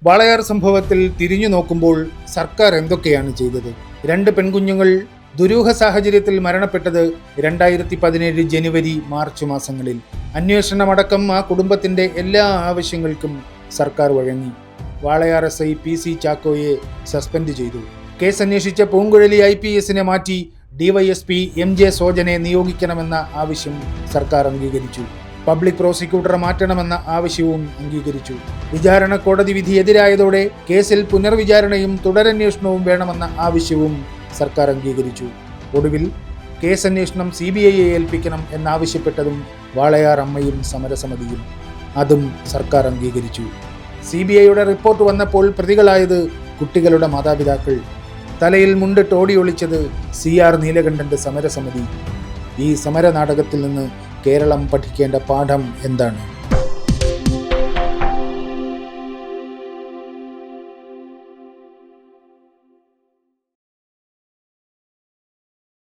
വാളയാർ സംഭവത്തിൽ തിരിഞ്ഞു നോക്കുമ്പോൾ സർക്കാർ എന്തൊക്കെയാണ് ചെയ്തത്? 2 പെൺകുഞ്ഞുങ്ങൾ ദുരൂഹ സാഹചര്യത്തിൽ മരണപ്പെട്ടത് 2017 ജനുവരി മാർച്ച് മാസങ്ങളിൽ. അന്വേഷണമടക്കം ആ കുടുംബത്തിന്റെ എല്ലാ ആവശ്യങ്ങൾക്കും സർക്കാർ വഴങ്ങി. വാളയാർ SI PC ചാക്കോയെ സസ്പെൻഡ് ചെയ്തു. കേസ് അന്വേഷിച്ച പൂങ്കുഴലി IPSനെ മാറ്റി DYSP MJ സോജനെ നിയോഗിക്കണമെന്ന ആവശ്യം സർക്കാർ അംഗീകരിച്ചു. പബ്ലിക് പ്രോസിക്യൂട്ടറെ മാറ്റണമെന്ന ആവശ്യവും അംഗീകരിച്ചു. വിചാരണ കോടതി വിധി എതിരായതോടെ കേസിൽ പുനർവിചാരണയും തുടരന്വേഷണവും വേണമെന്ന ആവശ്യവും സർക്കാർ അംഗീകരിച്ചു. ഒടുവിൽ കേസ് അന്വേഷണം CBIയെ ഏൽപ്പിക്കണം എന്നാവശ്യപ്പെട്ടതും വാളയാർ അമ്മയും സമരസമിതിയും. അതും സർക്കാർ അംഗീകരിച്ചു. CBIയുടെ റിപ്പോർട്ട് വന്നപ്പോൾ പ്രതികളായത് കുട്ടികളുടെ മാതാപിതാക്കൾ. തലയിൽ മുണ്ടിട്ട് ഓടിയൊളിച്ചത് CR നീലകണ്ഠന്റെ സമരസമിതി. ഈ സമര നാടകത്തിൽ നിന്ന് കേരളം പഠിക്കേണ്ട പാഠം എന്താണ്?